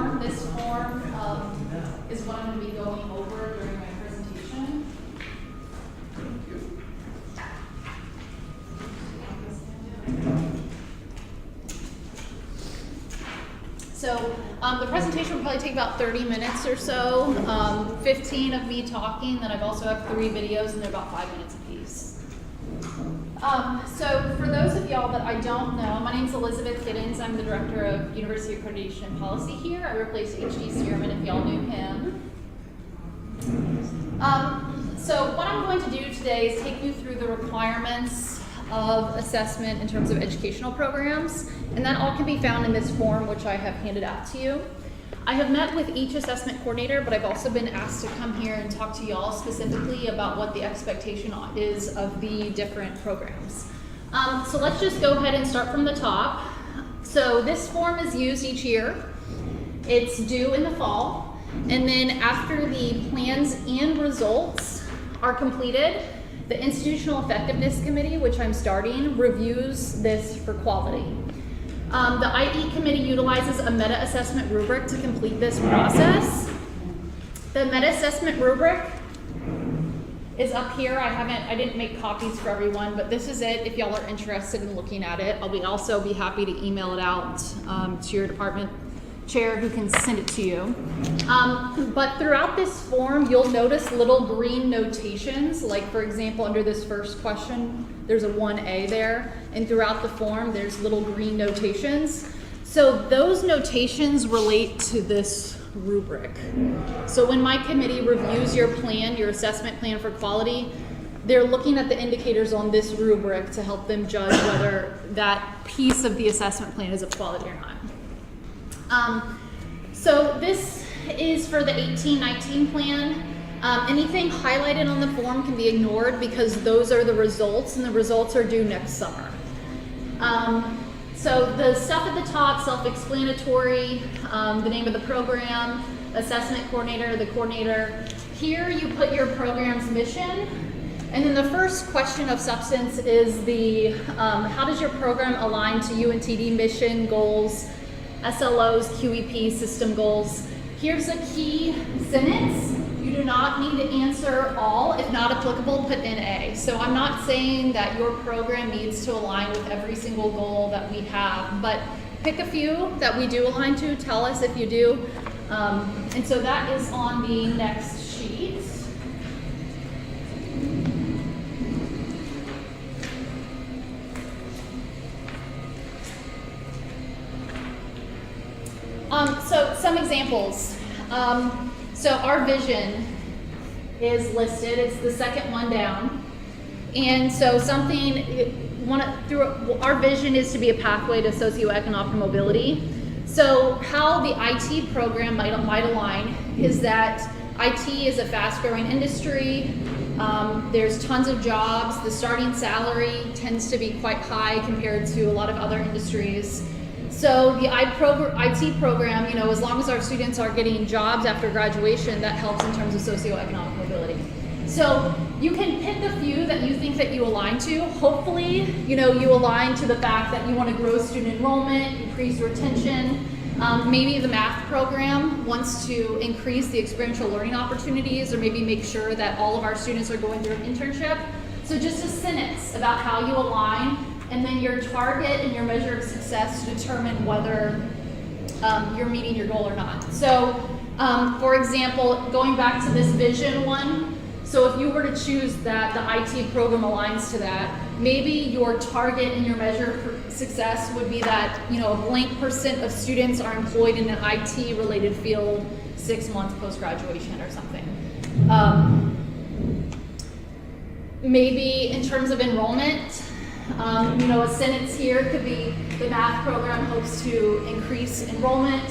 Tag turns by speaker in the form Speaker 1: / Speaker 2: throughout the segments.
Speaker 1: form. This form is what I'm going to be going over during my presentation.
Speaker 2: Thank you.
Speaker 1: So the presentation will probably take about 30 minutes or so, 15 of me talking, then I've also have 3 videos and they're about 5 minutes apiece. So for those of y'all that I don't know, my name is Elizabeth Giddens. I'm the Director of University Accreditation Policy here. I replaced H.D. Stearman if y'all knew him. So what I'm going to do today is take you through the requirements of assessment in terms of educational programs, and that all can be found in this form which I have handed out to you. I have met with each assessment coordinator, but I've also been asked to come here and talk to y'all specifically about what the expectation is of the different programs. So let's just go ahead and start from the top. So this form is used each year. It's due in the fall, and then after the plans and results are completed, the Institutional Effectiveness Committee, which I'm starting, reviews this for quality. The IE committee utilizes a meta-assessment rubric to complete this process. The meta-assessment rubric is up here. I didn't make copies for everyone, but this is it if y'all are interested in looking at it. I'll also be happy to email it out to your department chair who can send it to you. But throughout this form, you'll notice little green notations, like for example, under this first question, there's a 1A there, and throughout the form, there's little green notations. So those notations relate to this rubric. So when my committee reviews your plan, your assessment plan for quality, they're looking at the indicators on this rubric to help them judge whether that piece of the assessment plan is of quality or not. So this is for the 18-19 plan. Anything highlighted on the form can be ignored because those are the results, and the results are due next summer. So the stuff at the top, self-explanatory, the name of the program, assessment coordinator, the coordinator. Here you put your program's mission, and then the first question of substance is the how does your program align to UNTD mission goals, SLOs, QEP, system goals. Here's a key sentence. You do not need to answer all. If not applicable, put in A. So I'm not saying that your program needs to align with every single goal that we have, but pick a few that we do align to. Tell us if you do. And so that is on the next sheet. So some examples. So our vision is listed. It's the second one down. And so our vision is to be a pathway to socioeconomic mobility. So how the IT program might align is that IT is a fast-growing industry. There's tons of jobs. The starting salary tends to be quite high compared to a lot of other industries. So the IT program, as long as our students are getting jobs after graduation, that helps in terms of socioeconomic mobility. So you can pick a few that you think that you align to. Hopefully, you align to the fact that you want to grow student enrollment, increase retention. Maybe the math program wants to increase the experiential learning opportunities, or maybe make sure that all of our students are going through an internship. So just a sentence about how you align, and then your target and your measure of success to determine whether you're meeting your goal or not. So, for example, going back to this vision one, so if you were to choose that the IT program aligns to that, maybe your target and your measure for success would be that, a blank % of students are employed in an IT-related field 6 months post-graduation or something. Maybe in terms of enrollment, a sentence here could be the math program hopes to increase enrollment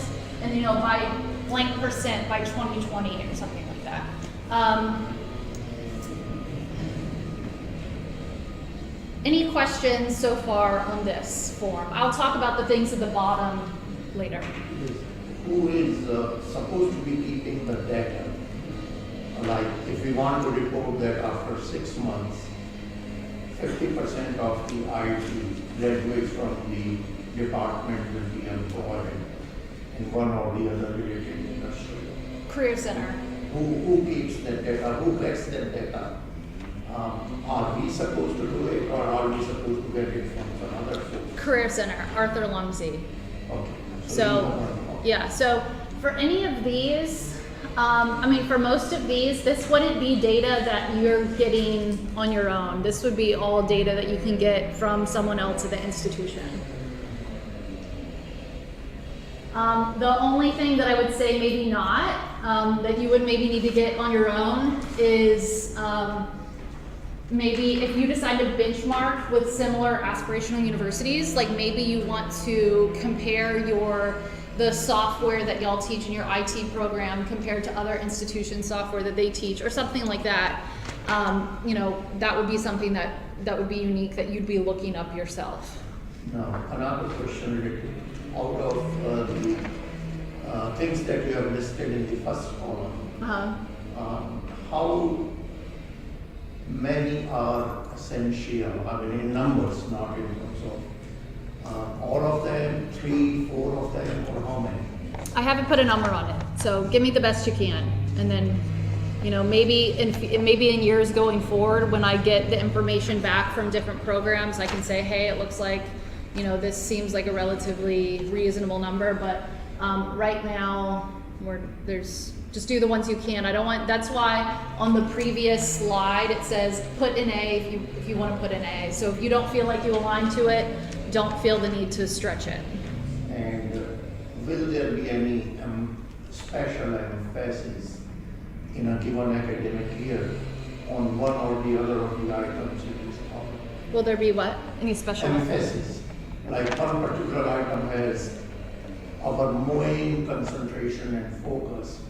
Speaker 1: and, by blank % by 2020 or something like that. Any questions so far on this form? I'll talk about the things at the bottom later.
Speaker 2: Who is supposed to be keeping the data? Like if we want to report that after 6 months, 50% of the IT graduates from the department will be employed, in one or the other related industry?
Speaker 1: Career Center.
Speaker 2: Who keeps that data? Who gets that data? Are we supposed to do it, or are we supposed to get it from some other source?
Speaker 1: Career Center, Arthur Lumsey.
Speaker 2: Okay.
Speaker 1: So, yeah, so for any of these, for most of these, this wouldn't be data that you're getting on your own. This would be all data that you can get from someone else at the institution. The only thing that I would say maybe not, that you would maybe need to get on your own is maybe if you decide to benchmark with similar aspirational universities, like maybe you want to compare the software that y'all teach in your IT program compared to other institution software that they teach or something like that. That would be something that would be unique that you'd be looking up yourself.
Speaker 2: Now, another question related, out of the things that you have listed in the first column, how many are essential? I mean, in numbers, not in terms of all of them, 3, 4 of them, or how many?
Speaker 1: I haven't put a number on it, so give me the best you can, and then, maybe in years going forward, when I get the information back from different programs, I can say, hey, it looks like, this seems like a relatively reasonable number, but right now, just do the ones you can. That's why on the previous slide it says put an A if you want to put an A. So if you don't feel like you align to it, don't feel the need to stretch it.
Speaker 2: And will there be any special emphasis in a given academic year on one or the other of the items in this column?
Speaker 1: Will there be what? Any special
Speaker 2: emphasis? Like one particular item has our main concentration and focus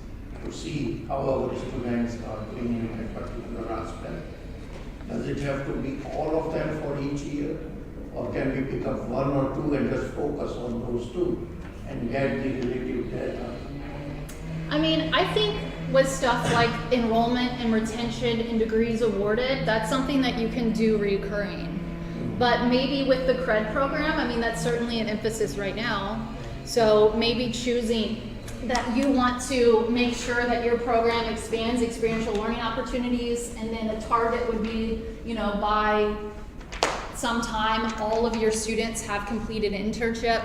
Speaker 2: to see how our students are doing in a particular aspect. Does it have to be all of them for each year? Or can we pick up 1 or 2 and just focus on those 2 and get the relative data?
Speaker 1: I think with stuff like enrollment and retention and degrees awarded, that's something that you can do recurring. But maybe with the CRED program, that's certainly an emphasis right now. So maybe choosing that you want to make sure that your program expands experiential learning opportunities, and then a target would be, by some time all of your students have completed an internship.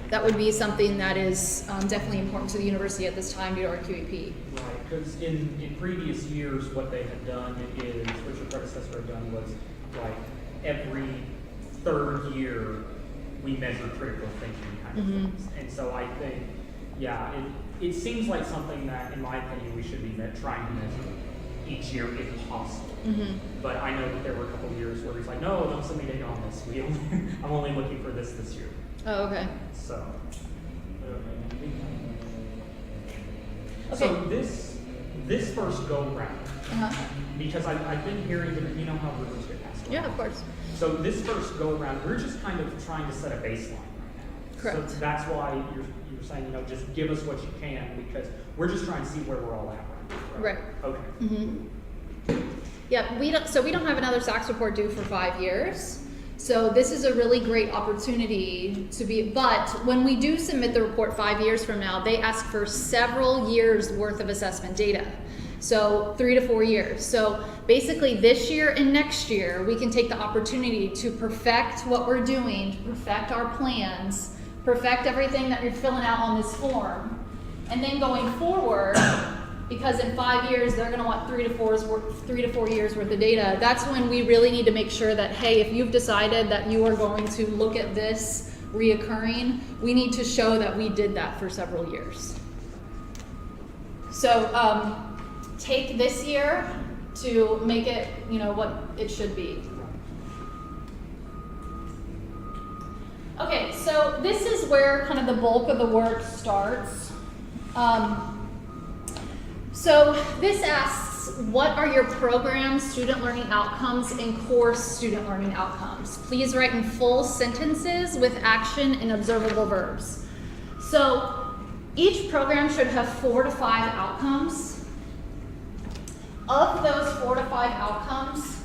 Speaker 1: That would be something that is definitely important to the university at this time due to our QEP.
Speaker 3: Right, because in previous years, what they had done is, what your predecessor had done was, like, every 3rd year, we measure critical thinking kind of things. And so I think, it seems like something that, in my opinion, we should be trying to measure each year if possible. But I know that there were a couple of years where he's like, no, don't send me data on this. I'm only looking for this year.
Speaker 1: Oh, okay.
Speaker 3: So,
Speaker 1: Okay.
Speaker 3: so this first go round, because I've been hearing that, how rumors get passed around.
Speaker 1: Yeah, of course.
Speaker 3: So this first go around, we're just kind of trying to set a baseline right now.
Speaker 1: Correct.
Speaker 3: So that's why you're saying, just give us what you can, because we're just trying to see where we're all at right now.
Speaker 1: Right.
Speaker 3: Okay.
Speaker 1: Yeah, we don't have another SACS report due for 5 years. So this is a really great opportunity but when we do submit the report 5 years from now, they ask for several years worth of assessment data. So 3 to 4 years. So basically this year and next year, we can take the opportunity to perfect what we're doing, to perfect our plans, perfect everything that you're filling out on this form. And then going forward, because in 5 years, they're gonna want 3 to 4 years worth of data. That's when we really need to make sure that, hey, if you've decided that you are going to look at this reoccurring, we need to show that we did that for several years. So take this year to make it, what it should be. Okay, so this is where kind of the bulk of the work starts. So this asks, what are your program student learning outcomes and course student learning outcomes? Please write in full sentences with action and observable verbs. So each program should have 4 to 5 outcomes. Of those 4 to 5 outcomes,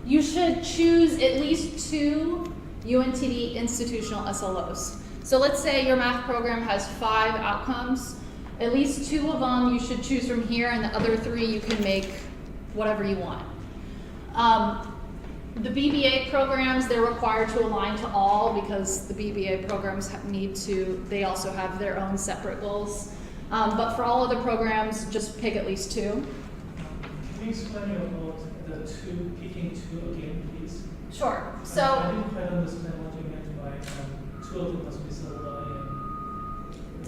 Speaker 1: you should choose at least 2 UNTD institutional SLOs. So let's say your math program has 5 outcomes. At least 2 of them you should choose from here, and the other 3 you can make whatever you want. The BBA programs, they're required to align to all because the BBA programs they also have their own separate goals. But for all other programs, just pick at least 2.
Speaker 4: Can you explain about the picking two again, please?
Speaker 1: Sure.
Speaker 4: I
Speaker 1: So,
Speaker 4: didn't quite understand what you meant by 2 of them must be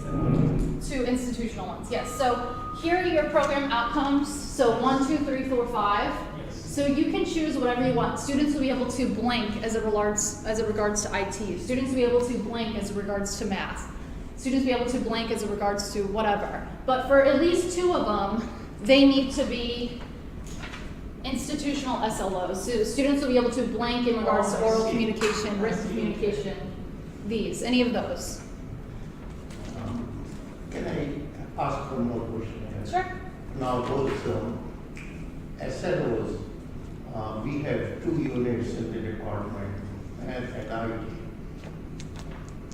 Speaker 4: and
Speaker 1: 2 institutional ones, yes. So here are your program outcomes. So 1, 2, 3, 4, 5.
Speaker 4: yes.
Speaker 1: So you can choose whatever you want. Students will be able to blank as it regards to IT. Students will be able to blank as it regards to math. Students will be able to blank as it regards to whatever. But for at least 2 of them, they need to be institutional SLOs. So students will be able to blank in regards to oral communication, written communication, any of those.
Speaker 2: Can I ask one more question?
Speaker 1: Sure.
Speaker 2: Now those SLOs, we have 2 units in the department, math and IT.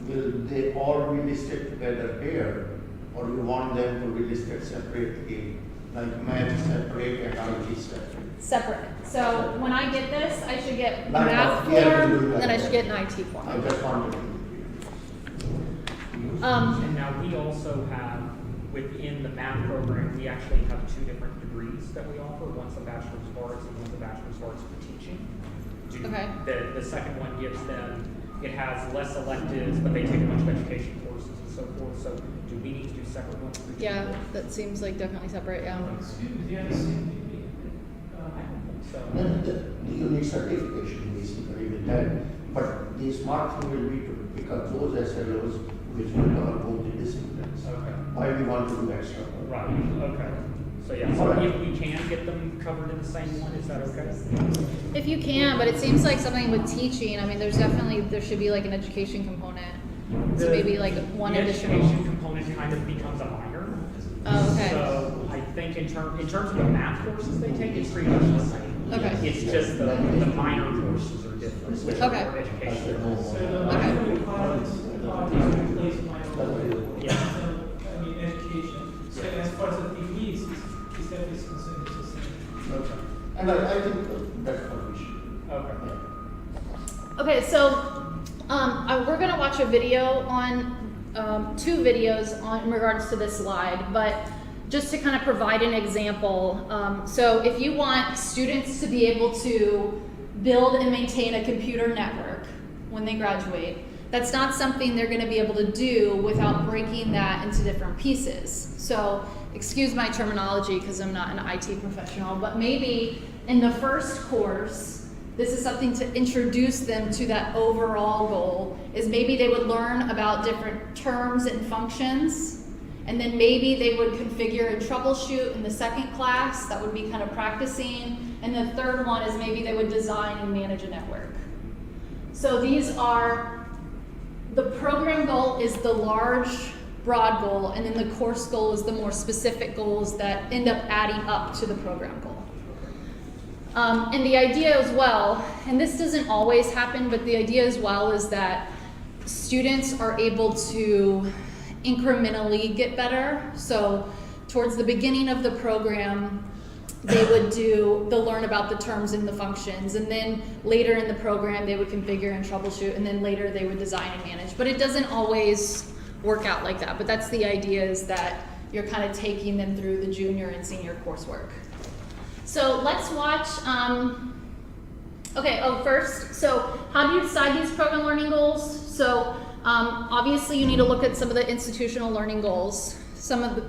Speaker 2: Will they all be listed together here, or you want them to be listed separately, like math separate and IT separate?
Speaker 1: Separate. So when I get this, I should get
Speaker 2: Like
Speaker 1: math
Speaker 2: that, we have to do
Speaker 1: form,
Speaker 2: that.
Speaker 1: then I should get an IT form.
Speaker 2: I just wanted to.
Speaker 3: And now we also have, within the math program, we actually have 2 different degrees that we offer. One's a Bachelor's of Arts and one's a Bachelor's of Arts for teaching.
Speaker 1: Okay.
Speaker 3: The second one gives them, it has less electives, but they take a bunch of education courses and so forth. So do we need to do separate ones for each
Speaker 1: Yeah,
Speaker 3: of them?
Speaker 1: that seems like definitely separate, yeah.
Speaker 4: Excuse me, do you have the same degree?
Speaker 3: I don't think so.
Speaker 2: You need certification basically with that, but the smart thing will be to pick up those SLOs which will cover both the disciplines.
Speaker 3: Okay.
Speaker 2: Why we want to do extra?
Speaker 3: Right, okay. So yeah, so if we can get them covered in the same one, is that okay?
Speaker 1: If you can, but it seems like something with teaching, I mean, there should be like an education component. So maybe like one
Speaker 3: the
Speaker 1: additional.
Speaker 3: education component kind of becomes a minor.
Speaker 1: Oh, okay.
Speaker 3: So I think in terms of the math courses they take, it's pretty much the same.
Speaker 1: Okay.
Speaker 3: It's just the minor courses are different, which
Speaker 1: Okay.
Speaker 3: are more educational.
Speaker 4: So the
Speaker 1: Okay.
Speaker 4: minor requirements replace minor.
Speaker 3: Yeah.
Speaker 4: I mean, education. So as far as the degrees is definitely considered the same.
Speaker 2: Okay. And I think that's what we should.
Speaker 3: Okay.
Speaker 1: Okay, so we're gonna watch a video on 2 videos in regards to this slide, but just to kind of provide an example. So if you want students to be able to build and maintain a computer network when they graduate, that's not something they're going to be able to do without breaking that into different pieces. So excuse my terminology because I'm not an IT professional, but maybe in the first course, this is something to introduce them to that overall goal, is maybe they would learn about different terms and functions, and then maybe they would configure and troubleshoot in the second class. That would be kind of practicing. And the third one is maybe they would design and manage a network. So these are, the program goal is the large, broad goal, and then the course goal is the more specific goals that end up adding up to the program goal. And the idea as well, and this doesn't always happen, but the idea as well is that students are able to incrementally get better. So towards the beginning of the program, they'll learn about the terms and the functions, and then later in the program they would configure and troubleshoot, and then later they would design and manage. But it doesn't always work out like that. But that's the idea, is that you're kind of taking them through the junior and senior coursework. So let's watch, first, so how do you decide these program learning goals? So obviously you need to look at some of the institutional learning goals,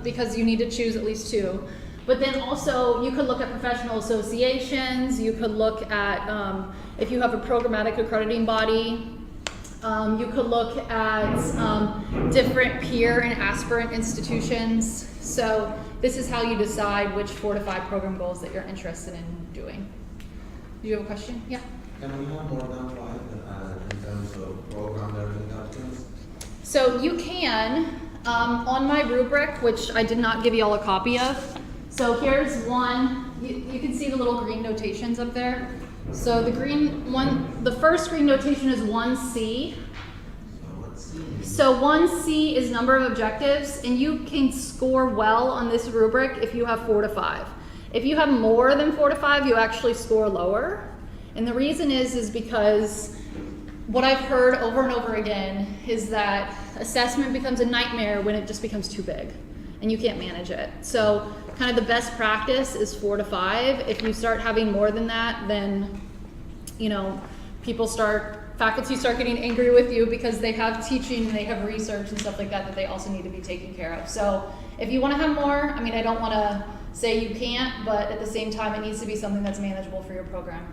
Speaker 1: because you need to choose at least 2. But then also you could look at professional associations, you could look at, if you have a programmatic accrediting body, you could look at different peer and aspirant institutions. So this is how you decide which 4 to 5 program goals that you're interested in doing. Do you have a question? Yeah.
Speaker 5: Can we have more than 5 in terms of program learning outcomes?
Speaker 1: So you can, on my rubric, which I did not give you all a copy of. So here's one, you can see the little green notations up there. So the first green notation is 1C.
Speaker 5: So
Speaker 1: So 1C is number of objectives, and you can score well on this rubric if you have 4 to 5. If you have more than 4 to 5, you actually score lower. And the reason is because what I've heard over and over again is that assessment becomes a nightmare when it just becomes too big and you can't manage it. So kind of the best practice is 4 to 5. If you start having more than that, then, you know, faculty start getting angry with you because they have teaching and they have research and stuff like that they also need to be taken care of. So if you want to have more, I mean, I don't want to say you can't, but at the same time, it needs to be something that's manageable for your program.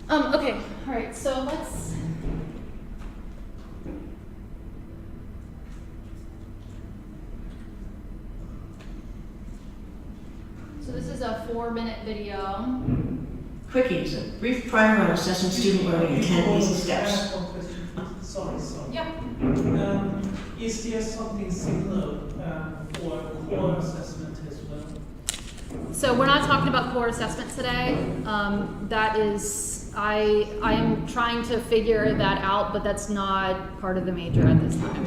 Speaker 1: Okay, all right, so let's. So this is a 4-minute video.
Speaker 6: Quickies, a brief primer on assessing student learning and 10 easy
Speaker 4: I
Speaker 6: steps.
Speaker 4: have one question. Sorry.
Speaker 1: Yeah.
Speaker 4: Is there something similar for core assessment as well?
Speaker 1: So we're not talking about core assessment today. That is, I am trying to figure that out, but that's not part of the major at this time.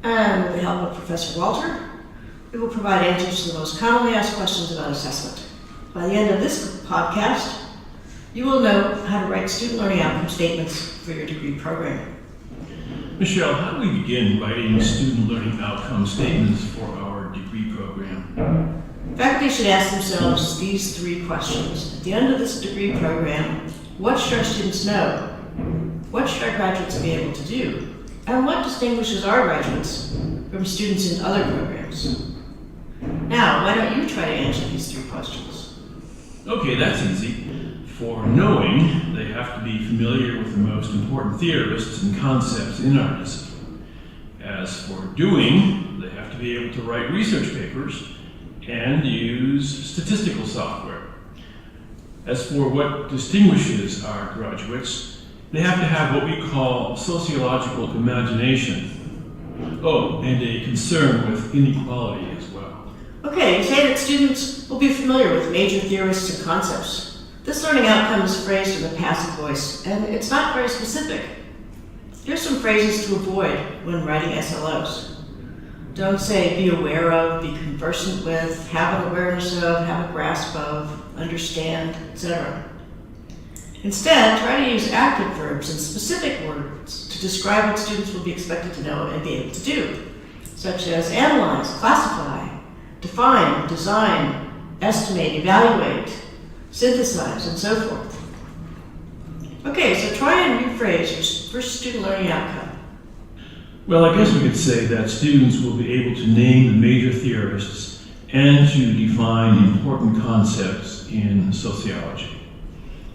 Speaker 6: And with the help of Professor Walter, we will provide answers to the most commonly asked questions about assessment. By the end of this podcast, you will know how to write student learning outcome statements for your degree program.
Speaker 7: Michelle, how do we begin writing student learning outcome statements for our degree program?
Speaker 6: Faculty should ask themselves these 3 questions. At the end of this degree program, what should our students know? What should our graduates be able to do? And what distinguishes our graduates from students in other programs? Now, why don't you try to answer these 3 questions?
Speaker 7: Okay, that's easy. For knowing, they have to be familiar with the most important theorists and concepts in our discipline. As for doing, they have to be able to write research papers and use statistical software. As for what distinguishes our graduates, they have to have what we call sociological imagination. Oh, and a concern with inequality as well.
Speaker 6: Okay, say that students will be familiar with major theorists and concepts. This learning outcome is phrased in the passive voice, and it's not very specific. Here's some phrases to avoid when writing SLOs. Don't say be aware of, be conversant with, have an awareness of, have a grasp of, understand, etc. Instead, try to use active verbs and specific words to describe what students will be expected to know and be able to do, such as analyze, classify, define, design, estimate, evaluate, synthesize, and so forth. Okay, so try and rephrase your first student learning outcome.
Speaker 7: Well, I guess we could say that students will be able to name the major theorists and to define important concepts in sociology.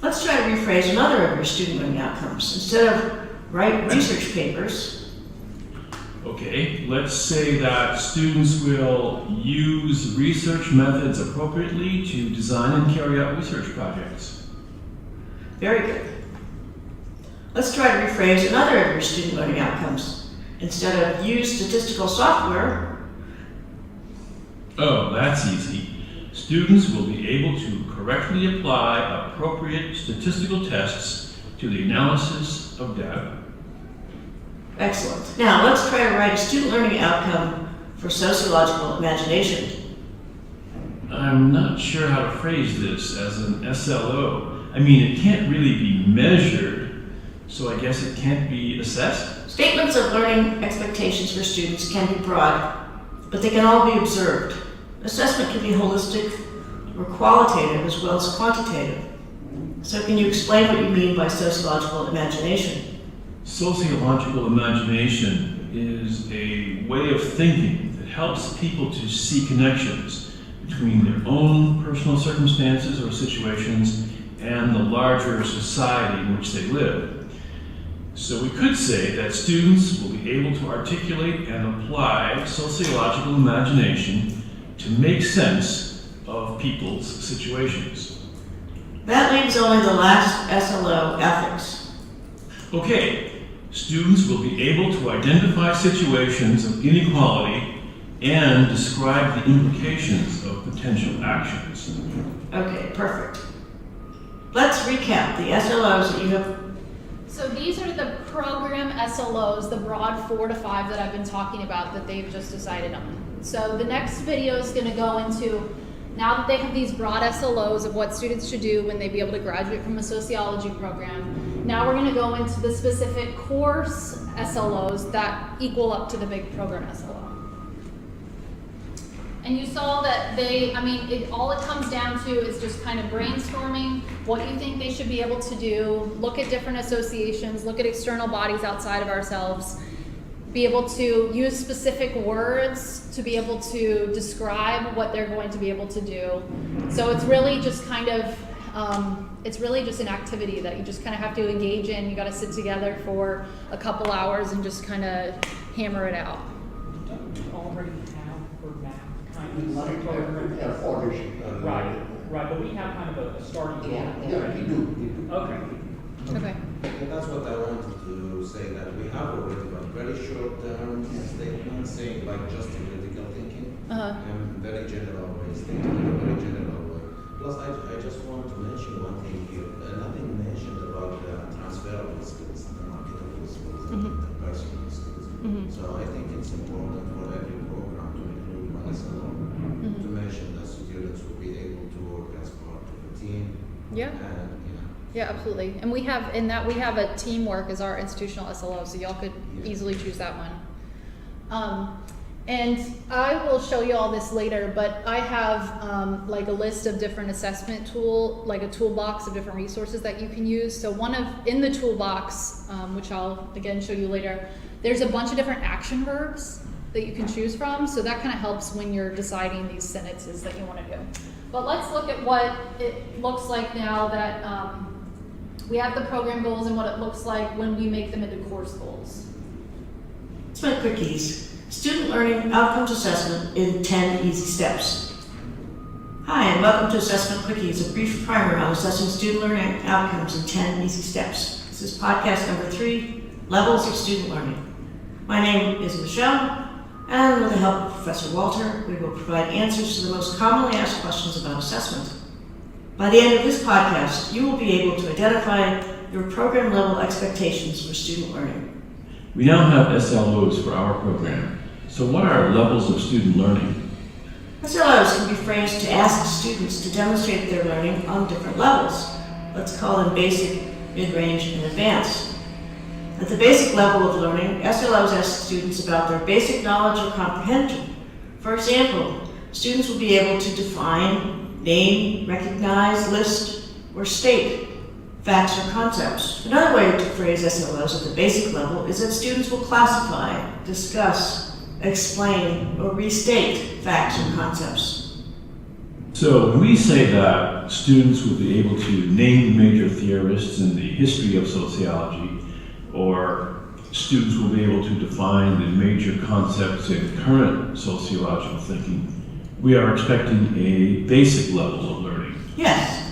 Speaker 6: Let's try to rephrase another of your student learning outcomes. Instead of write research papers,
Speaker 7: Okay, let's say that students will use research methods appropriately to design and carry out research projects.
Speaker 6: very good. Let's try to rephrase another of your student learning outcomes. Instead of use statistical software,
Speaker 7: Oh, that's easy. Students will be able to correctly apply appropriate statistical tests to the analysis of data.
Speaker 6: excellent. Now let's try to write a student learning outcome for sociological imagination.
Speaker 7: I'm not sure how to phrase this as an SLO. I mean, it can't really be measured, so I guess it can't be assessed.
Speaker 6: Statements of learning expectations for students can be broad, but they can all be observed. Assessment can be holistic or qualitative as well as quantitative. So can you explain what you mean by sociological imagination?
Speaker 7: Sociological imagination is a way of thinking that helps people to see connections between their own personal circumstances or situations and the larger society in which they live. So we could say that students will be able to articulate and apply sociological imagination to make sense of people's situations.
Speaker 6: That leaves only the last SLO, ethics.
Speaker 7: Okay, students will be able to identify situations of inequality and describe the implications of potential actions.
Speaker 6: Okay, perfect. Let's recap the SLOs that you have.
Speaker 1: So these are the program SLOs, the broad 4 to 5 that I've been talking about that they've just decided on. So the next video is going to go into, now that they have these broad SLOs of what students should do when they be able to graduate from a sociology program, now we're going to go into the specific course SLOs that equal up to the big program SLO. And you saw that all it comes down to is just kind of brainstorming what you think they should be able to do, look at different associations, look at external bodies outside of ourselves, be able to use specific words to be able to describe what they're going to be able to do. So it's really just kind of, it's really just an activity that you just kind of have to engage in. You got to sit together for a couple hours and just kind of hammer it out.
Speaker 3: Don't we already have for math kind of
Speaker 2: Like,
Speaker 3: some program?
Speaker 2: yeah, audition.
Speaker 3: Right, but we have kind of a starting block
Speaker 2: Yeah, we
Speaker 3: already.
Speaker 2: do.
Speaker 3: Okay.
Speaker 1: Okay.
Speaker 5: And that's what I wanted to say, that we have already got very short-term statements saying like just critical thinking.
Speaker 1: Uh-huh.
Speaker 5: And very general way, stating in a very general way. Plus, I just want to mention one thing here. Nothing mentioned about the transferable skills, the marketable skills, and the personal skills. So I think it's important for every program to include one SLO, to mention that students will be able to work as part of a team.
Speaker 1: Yeah.
Speaker 5: And,
Speaker 1: Yeah, absolutely. And we have a teamwork as our institutional SLO, so y'all could easily choose that one. And I will show you all this later, but I have like a list of different assessment like a toolbox of different resources that you can use. So in the toolbox, which I'll again show you later, there's a bunch of different action verbs that you can choose from. So that kind of helps when you're deciding these sentences that you want to do. But let's look at what it looks like now that we have the program goals and what it looks like when we make them into course goals.
Speaker 6: It's my quickies. Student Learning Outcomes Assessment in 10 Easy Steps. Hi, and welcome to Assessment Quickies, a brief primer on assessing student learning outcomes in 10 easy steps. This is podcast number 3, Levels of Student Learning. My name is Michelle, and with the help of Professor Walter, we will provide answers to the most commonly asked questions about assessment. By the end of this podcast, you will be able to identify your program level expectations for student learning.
Speaker 7: We now have SLOs for our program. So what are levels of student learning?
Speaker 6: SLOs can be phrased to ask students to demonstrate their learning on different levels. Let's call them basic, mid-range, and advanced. At the basic level of learning, SLOs ask students about their basic knowledge or comprehension. For example, students will be able to define, name, recognize, list, or state facts or concepts. Another way to phrase SLOs at the basic level is that students will classify, discuss, explain, or restate facts or concepts.
Speaker 7: So when we say that students will be able to name the major theorists in the history of sociology, or students will be able to define the major concepts in current sociological thinking, we are expecting a basic level of learning.
Speaker 6: Yes.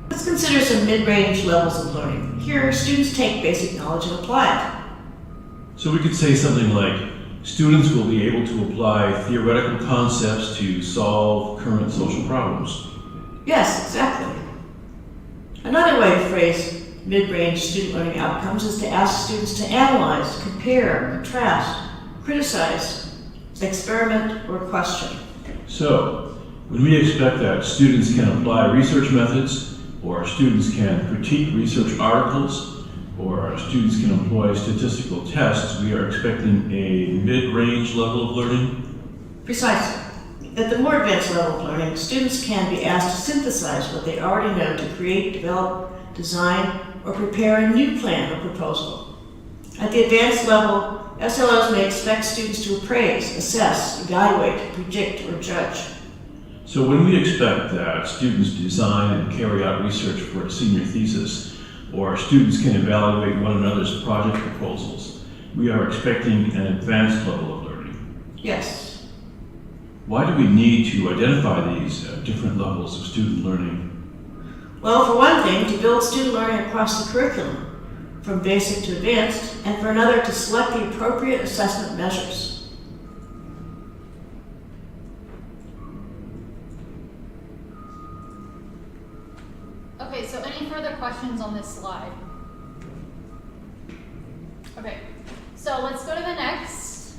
Speaker 6: Let's consider some mid-range levels of learning. Here, students take basic knowledge and apply it.
Speaker 7: So we could say something like, students will be able to apply theoretical concepts to solve current social problems.
Speaker 6: Yes, exactly. Another way to phrase mid-range student learning outcomes is to ask students to analyze, compare, contrast, criticize, experiment, or question.
Speaker 7: So, when we expect that students can apply research methods, or students can critique research articles, or students can employ statistical tests, we are expecting a mid-range level of learning.
Speaker 6: Precisely. At the more advanced level of learning, students can be asked to synthesize what they already know to create, develop, design, or prepare a new plan or proposal. At the advanced level, SLOs may expect students to appraise, assess, evaluate, predict, or judge.
Speaker 7: So when we expect that students design and carry out research for a senior thesis, or students can evaluate one another's project proposals, we are expecting an advanced level of learning.
Speaker 6: Yes.
Speaker 7: Why do we need to identify these different levels of student learning?
Speaker 6: Well, for one thing, to build student learning across the curriculum, from basic to advanced, and for another, to select the appropriate assessment measures.
Speaker 1: Okay, so any further questions on this slide? Okay, so let's go to the next.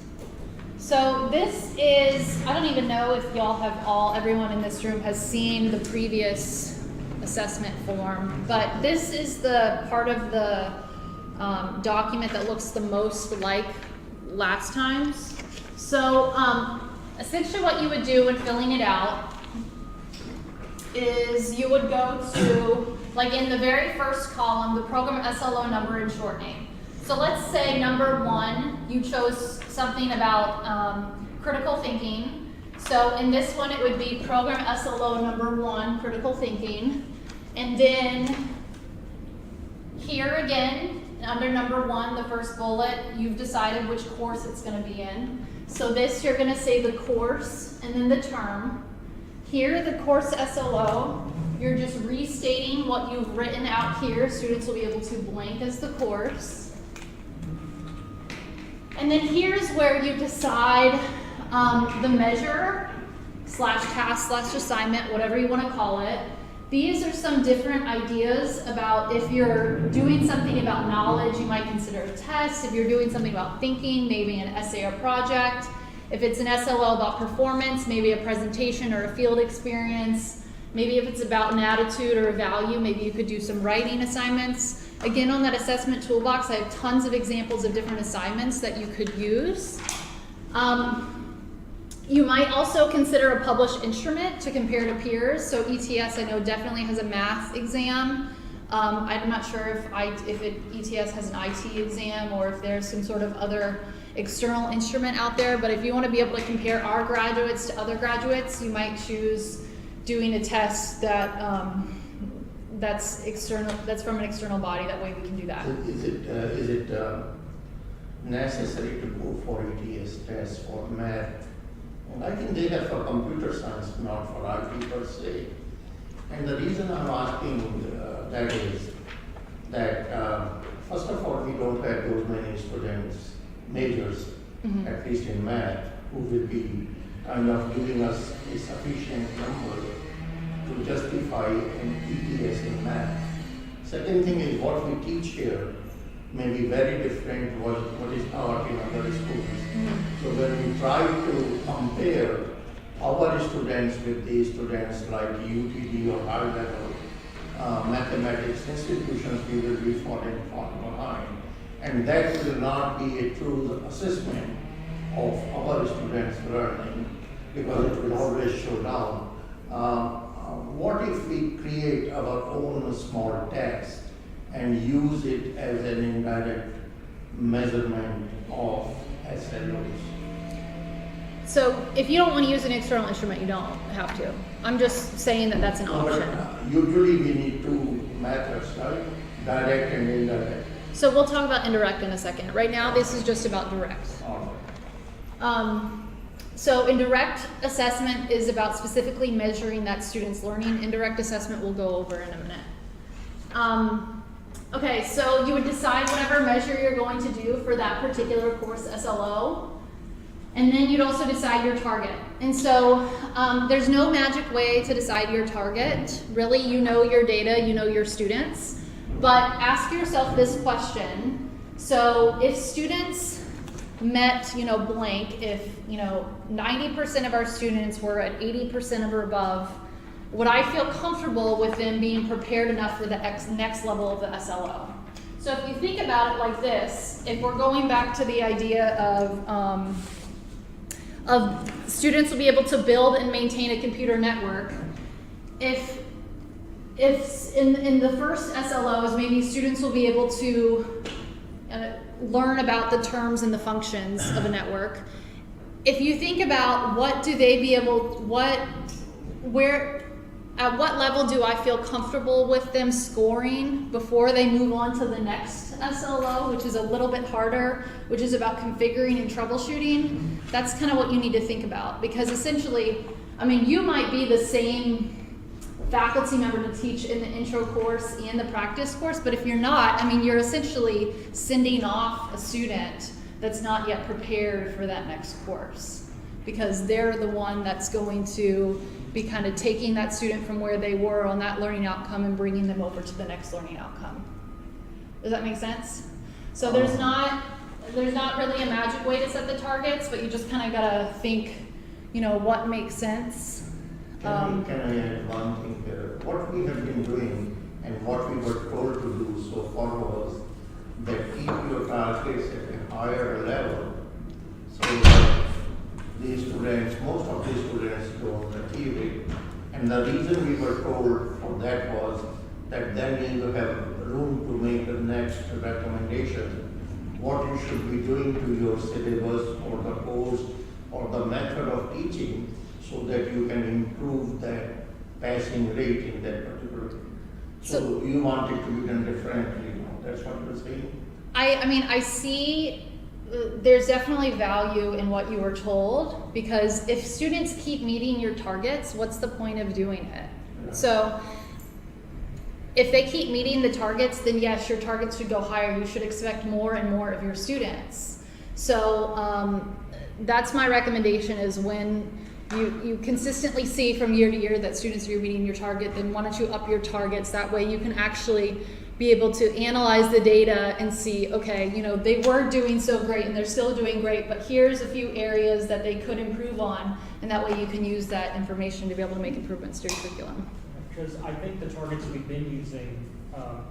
Speaker 1: So this is, I don't even know if y'all have everyone in this room has seen the previous assessment form, but this is the part of the document that looks the most like last time's. So essentially what you would do when filling it out is you would go to, like in the very first column, the program SLO number and short name. So let's say number 1, you chose something about critical thinking. So in this one, it would be program SLO number 1, critical thinking. And then here again, under number 1, the first bullet, you've decided which course it's going to be in. So this, you're going to say the course and then the term. Here, the course SLO, you're just restating what you've written out here. Students will be able to blank as the course. And then here's where you decide the measure / task / assignment, whatever you want to call it. These are some different ideas about if you're doing something about knowledge, you might consider a test. If you're doing something about thinking, maybe an essay or project. If it's an SLO about performance, maybe a presentation or a field experience. Maybe if it's about an attitude or a value, maybe you could do some writing assignments. Again, on that assessment toolbox, I have tons of examples of different assignments that you could use. You might also consider a published instrument to compare to peers. So ETS, I know, definitely has a math exam. I'm not sure if ETS has an IT exam or if there's some sort of other external instrument out there. But if you want to be able to compare our graduates to other graduates, you might choose doing a test that's external, that's from an external body. That way we can do that.
Speaker 2: Is it necessary to go for ETS tests for math? And I think they have for computer science, not for IT per se. And the reason I'm asking that is that first of all, we don't have those many students, majors, at least in math, who will be kind of giving us a sufficient number to justify an ETS in math. Second thing is what we teach here may be very different what is taught in other schools. So when we try to compare our students with these students like UTD or high level mathematics institutions, we will be falling far behind. And that will not be a true assessment of our students' learning because it will always show down. What if we create our own small test and use it as an indirect measurement of SLOs?
Speaker 1: So if you don't want to use an external instrument, you don't have to. I'm just saying that that's an option.
Speaker 2: Usually we need two methods, right? Direct and indirect.
Speaker 1: So we'll talk about indirect in a second. Right now, this is just about direct. So indirect assessment is about specifically measuring that student's learning. Indirect assessment we'll go over in a minute. Okay, so you would decide whatever measure you're going to do for that particular course SLO. And then you'd also decide your target. And so there's no magic way to decide your target. Really, you know your data, you know your students. But ask yourself this question. So if students met, blank, if, 90% of our students were at 80% or above, would I feel comfortable with them being prepared enough for the next level of the SLO? So if you think about it like this, if we're going back to the idea of students will be able to build and maintain a computer network, if in the first SLOs, maybe students will be able to learn about the terms and the functions of a network. If you think about at what level do I feel comfortable with them scoring before they move on to the next SLO, which is a little bit harder, which is about configuring and troubleshooting, that's kind of what you need to think about. Because essentially, you might be the same faculty member to teach in the intro course and the practice course, but if you're not, you're essentially sending off a student that's not yet prepared for that next course. because they're the one that's going to be kind of taking that student from where they were on that learning outcome and bringing them over to the next learning outcome. Does that make sense? So there's not really a magic way to set the targets, but you just kind of gotta think, what makes sense.
Speaker 2: Can I add one thing here? What we have been doing and what we were told to do so far was that keep your targets at a higher level so that these students, most of these students don't achieve it. And the reason we were told for that was that then you have room to make the next recommendation, what you should be doing to your syllabus or the course or the method of teaching so that you can improve that passing rate in that particular. So you want it to be done differently, that's what you're saying?
Speaker 1: I see there's definitely value in what you were told, because if students keep meeting your targets, what's the point of doing it?
Speaker 2: Yeah.
Speaker 1: So if they keep meeting the targets, then yes, your targets should go higher. You should expect more and more of your students. So that's my recommendation, is when you consistently see from year to year that students are meeting your target, then why don't you up your targets? That way you can actually be able to analyze the data and see, okay, they were doing so great and they're still doing great, but here's a few areas that they could improve on, and that way you can use that information to be able to make improvements to your curriculum.
Speaker 3: Because I think the targets we've been using,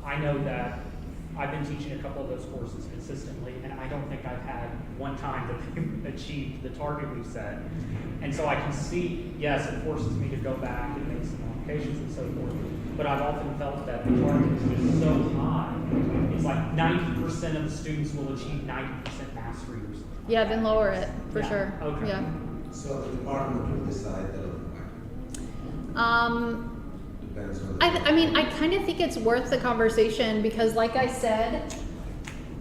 Speaker 3: I know that I've been teaching a couple of those courses consistently, and I don't think I've had one time that they've achieved the target we've set. And so I can see, yes, it forces me to go back and make some modifications and so forth, but I've often felt that the target is just so high. It's like 90% of the students will achieve 90% mastery or something.
Speaker 1: Yeah, then lower it, for
Speaker 3: Yeah,
Speaker 1: sure.
Speaker 3: okay.
Speaker 1: Yeah.
Speaker 5: So the department will decide the, depends on the.
Speaker 1: I kind of think it's worth the conversation, because like I said,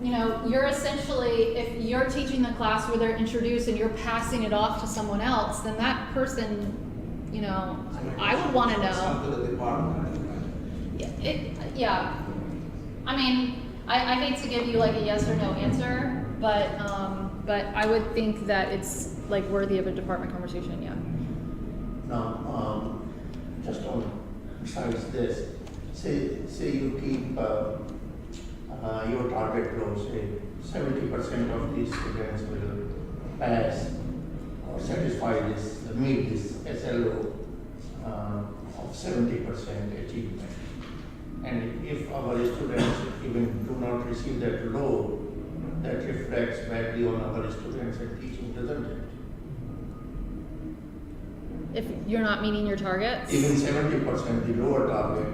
Speaker 1: you're essentially, if you're teaching the class where they're introduced and you're passing it off to someone else, then that person, I would want to
Speaker 5: It's
Speaker 1: know.
Speaker 5: up to the department.
Speaker 1: Yeah. I hate to give you like a yes or no answer, but I would think that it's like worthy of a department conversation, yeah.
Speaker 2: Now, just on, besides this, say you keep your target low, say 70% of these students will pass or satisfy this, meet this SLO of 70% achievement. And if our students even do not receive that low, that reflects badly on our students and teaching, doesn't it?
Speaker 1: If you're not meeting your targets.
Speaker 2: Even 70%, the lower target.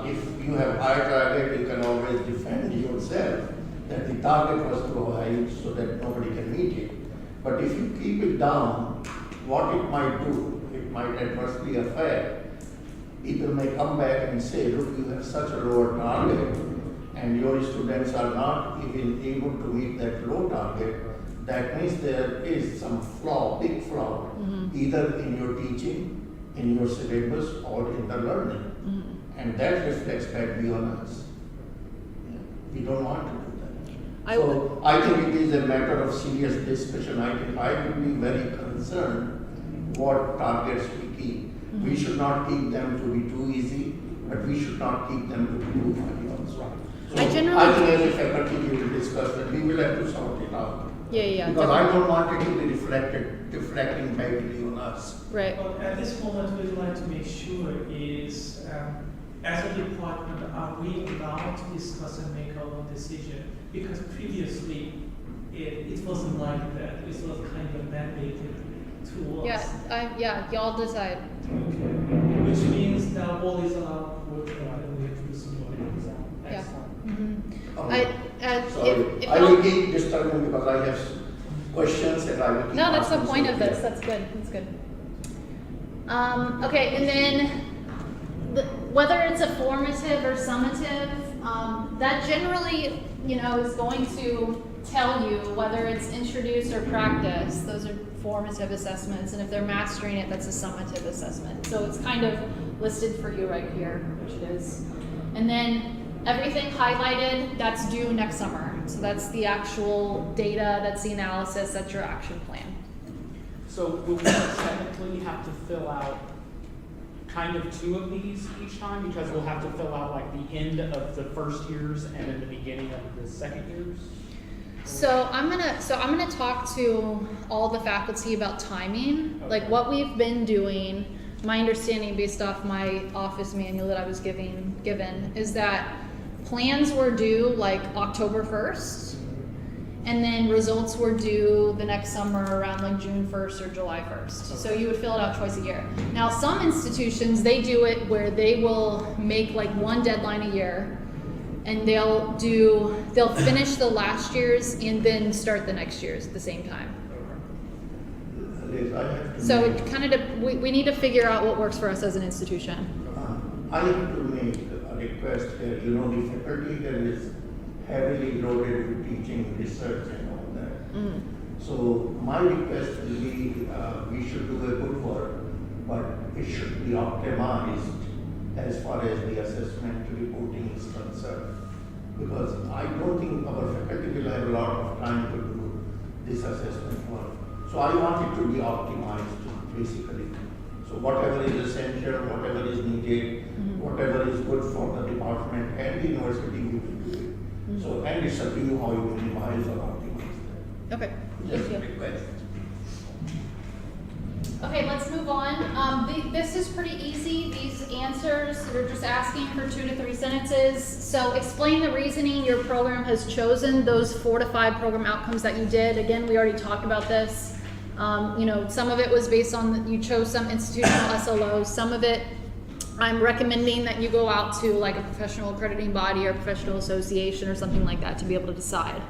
Speaker 2: If you have higher target, you can always defend yourself that the target was too high so that nobody can meet it. But if you keep it down, what it might do, it might adversely affect. People may come back and say, look, you have such a lower target and your students are not even able to meet that low target. That means there is some flaw, big flaw, either in your teaching, in your syllabus, or in the learning. And that reflects badly on us. We don't want to do that. So I think it is a matter of serious discussion. I think I would be very concerned what targets we keep. We should not keep them to be too easy, but we should not keep them to be too high also. So
Speaker 1: I
Speaker 2: think as a faculty we will discuss that. We will have to sort it out.
Speaker 1: Yeah.
Speaker 2: Because I don't want it to be reflecting badly on us.
Speaker 1: Right.
Speaker 4: But at this moment, we'd like to make sure is, as a department, are we allowed to discuss and make our own decision? Because previously, it wasn't like that. It was kind of mandated to us.
Speaker 1: Yeah, y'all decide.
Speaker 4: Okay. Which means that all is allowed to work and we have to do some work.
Speaker 1: Yeah.
Speaker 4: Excellent.
Speaker 2: Sorry,
Speaker 1: If
Speaker 2: I will
Speaker 1: y'all-
Speaker 2: keep disturbing because I have questions and I will keep
Speaker 1: No, that's the
Speaker 2: asking
Speaker 1: point of
Speaker 2: something.
Speaker 1: this. That's good. That's good. Okay, and then whether it's a formative or summative, that generally, is going to tell you whether it's introduced or practice. Those are formative assessments, and if they're mastering it, that's a summative assessment. So it's kind of listed for you right here, which it is. And then everything highlighted, that's due next summer. So that's the actual data, that's the analysis, that's your action plan.
Speaker 2: So
Speaker 3: So will we technically have to fill out kind of 2 of these each time, because we'll have to fill out like the end of the first years and then the beginning of the second years?
Speaker 1: So I'm gonna talk to all the faculty about timing, like
Speaker 3: Okay.
Speaker 1: what we've been doing. My understanding based off my office manual that I was given is that plans were due like October 1st, and then results were due the next summer around like June 1st or July 1st. So you would fill it out twice a year. Now some institutions, they do it where they will make like one deadline a year, and they'll finish the last year's and then start the next year's at the same time.
Speaker 2: Liz, I have to
Speaker 1: So
Speaker 2: make-
Speaker 1: it kind of, we need to figure out what works for us as an institution.
Speaker 2: I have to make a request here. You know, the faculty here is heavily loaded with teaching, research and all that.
Speaker 1: Mm.
Speaker 2: So my request will be, we should do a good work, but it should be optimized as far as the assessment reporting is concerned. Because I don't think our faculty will have a lot of time to do this assessment work. So I want it to be optimized, basically. So whatever is essential, whatever is needed, whatever is good for the department and the university, we will do it. So, and it's up to you how you minimize or optimize that.
Speaker 1: Okay,
Speaker 2: Just
Speaker 1: thank
Speaker 2: a
Speaker 1: you.
Speaker 2: request.
Speaker 1: Okay, let's move on. This is pretty easy. These answers, we're just asking for 2 to 3 sentences. So explain the reasoning your program has chosen those 4 to 5 program outcomes that you did. Again, we already talked about this. You know, some of it was based on, you chose some institutional SLOs. Some of it, I'm recommending that you go out to like a professional accrediting body or professional association or something like that to be able to decide.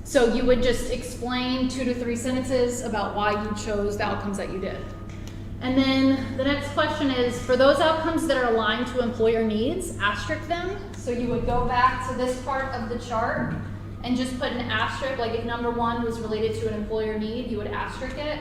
Speaker 1: So you would just explain 2 to 3 sentences about why you chose the outcomes that you did. And then the next question is, for those outcomes that are aligned to employer needs, asterisk them. So you would go back to this part of the chart and just put an asterisk, like if number 1 was related to an employer need, you would asterisk it.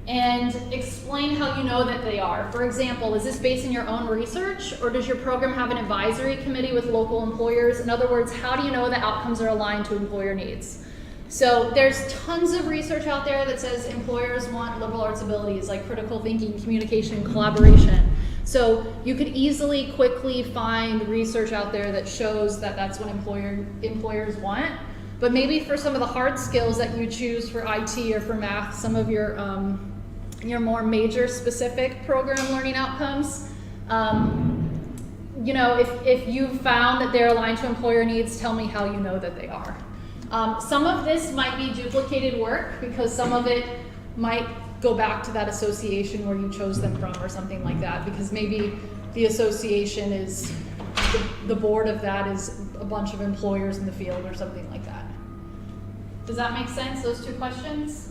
Speaker 1: And explain how you know that they are. For example, is this based on your own research, or does your program have an advisory committee with local employers? In other words, how do you know the outcomes are aligned to employer needs? So there's tons of research out there that says employers want liberal arts abilities like critical thinking, communication, collaboration. So you could easily, quickly find research out there that shows that that's what employers want. But maybe for some of the hard skills that you choose for IT or for math, some of your more major specific program learning outcomes, you know, if you found that they're aligned to employer needs, tell me how you know that they are. Some of this might be duplicated work because some of it might go back to that association where you chose them from or something like that, because maybe the association is, the board of that is a bunch of employers in the field or something like that. Does that make sense, those 2 questions?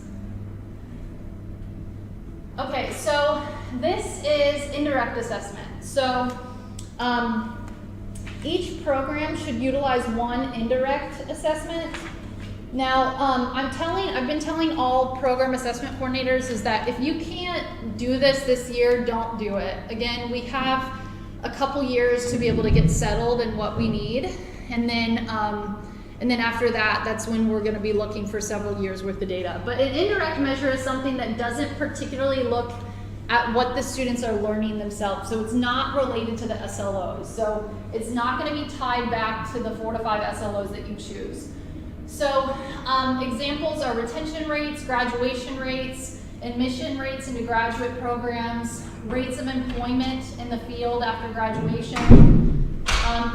Speaker 1: Okay, so this is indirect assessment. So each program should utilize 1 indirect assessment. Now, I've been telling all program assessment coordinators is that if you can't do this year, don't do it. Again, we have a couple years to be able to get settled in what we need, and then after that, that's when we're going to be looking for several years worth of data. But an indirect measure is something that doesn't particularly look at what the students are learning themselves. So it's not related to the SLOs. So it's not going to be tied back to the 4 to 5 SLOs that you choose. So examples are retention rates, graduation rates, admission rates into graduate programs, rates of employment in the field after graduation.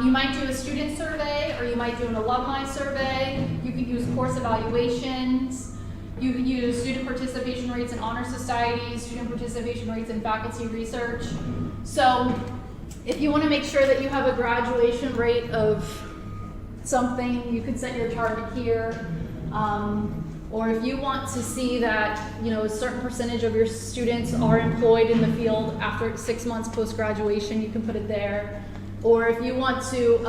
Speaker 1: You might do a student survey, or you might do an alumni survey. You could use course evaluations. You could use student participation rates in honor societies, student participation rates in faculty research. So if you want to make sure that you have a graduation rate of something, you could set your target here. Or if you want to see that, you know, a certain percentage of your students are employed in the field after 6 months post-graduation, you can put it there. Or if you want to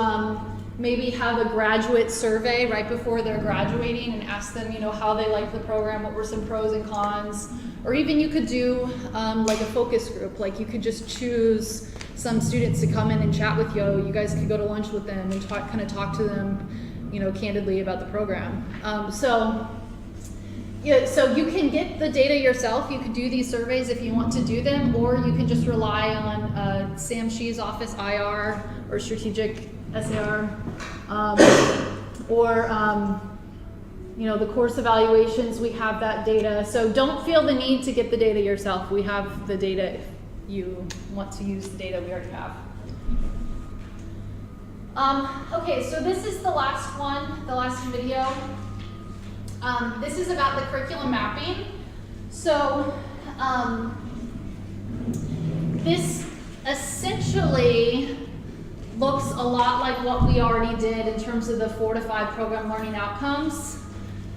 Speaker 1: maybe have a graduate survey right before they're graduating and ask them, you know, how they liked the program, what were some pros and cons. Or even you could do like a focus group, like you could just choose some students to come in and chat with you. You guys could go to lunch with them and kind of talk to them, you know, candidly about the program. So Yeah, so you can get the data yourself. You could do these surveys if you want to do them, or you can just rely on Sam Shee's office, IR, or strategic SAR, or you know, the course evaluations. We have that data. So don't feel the need to get the data yourself. We have the data if you want to use the data we already have. Okay, so this is the last one, the last video. This is about the curriculum mapping. So this essentially looks a lot like what we already did in terms of the 4 to 5 program learning outcomes.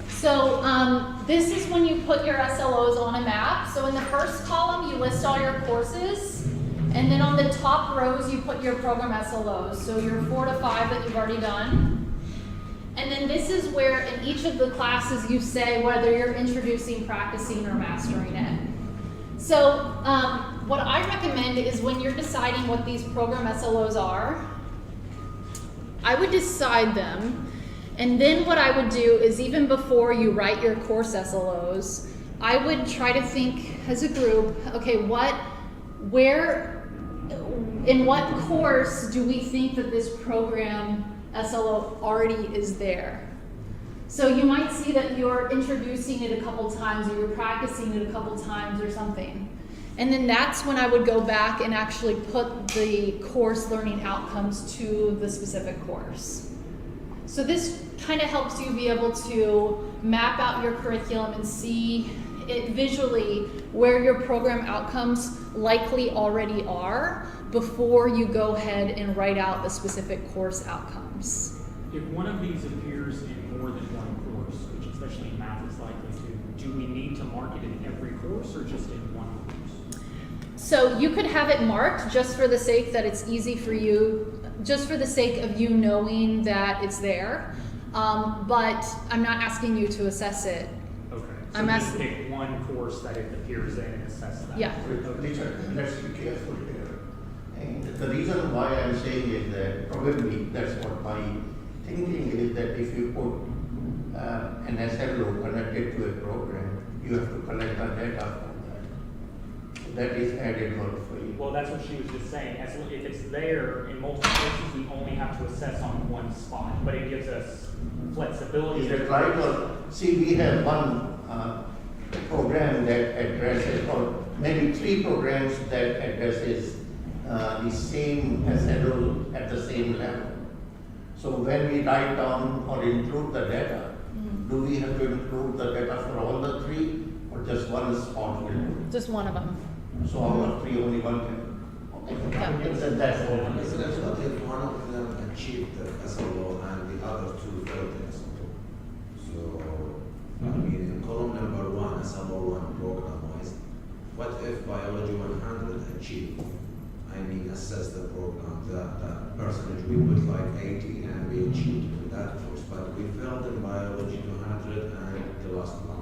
Speaker 1: So this is when you put your SLOs on a map. So in the first column, you list all your courses. And then on the top rows, you put your program SLOs. So your 4 to 5 that you've already done. And then this is where in each of the classes you say whether you're introducing, practicing, or mastering it. So what I recommend is when you're deciding what these program SLOs are, I would decide them. And then what I would do is even before you write your course SLOs, I would try to think as a group, okay, in what course do we think that this program SLO already is there? So you might see that you're introducing it a couple times, or you're practicing it a couple times or something. And then that's when I would go back and actually put the course learning outcomes to the specific course. So this kind of helps you be able to map out your curriculum and see it visually where your program outcomes likely already are before you go ahead and write out the specific course outcomes.
Speaker 3: If one of these appears in more than one course, which especially in math is likely to, do we need to mark it in every course or just in one course?
Speaker 1: So you could have it marked just for the sake that it's easy for you, just for the sake of you knowing that it's there. But I'm not asking you to assess it.
Speaker 3: Okay. So
Speaker 1: I'm
Speaker 3: just
Speaker 1: asking-
Speaker 3: pick one course that it appears in and assess that.
Speaker 1: Yeah.
Speaker 2: Richard, let's be careful here. And the reason why I'm saying is that probably that's what my thinking is, that if you put an SLO connected to a program, you have to collect the data from that. So that is added work for you.
Speaker 3: Well, that's what she was just saying. As if it's there in multiple places, we only have to assess on one spot, but it gives us flexibility.
Speaker 2: Is that right? Or, see, we have one program that addresses, or maybe 3 programs that addresses the same SLO at the same level. So when we write down or include the data, do we have to include the data for all the 3, or just one spot will do?
Speaker 1: Just one of them.
Speaker 2: So all of 3, only one can. Okay.
Speaker 1: Yeah.
Speaker 2: Then that's all.
Speaker 5: President, what if one of them achieved the SLO and the other 2 failed the SLO? So, I mean, in column number 1, SLO 1 program-wise, what if biology 100 achieved? I mean, assess the program, the percentage. We put like 80 and we achieved with that course, but we failed in biology 200 and the last one.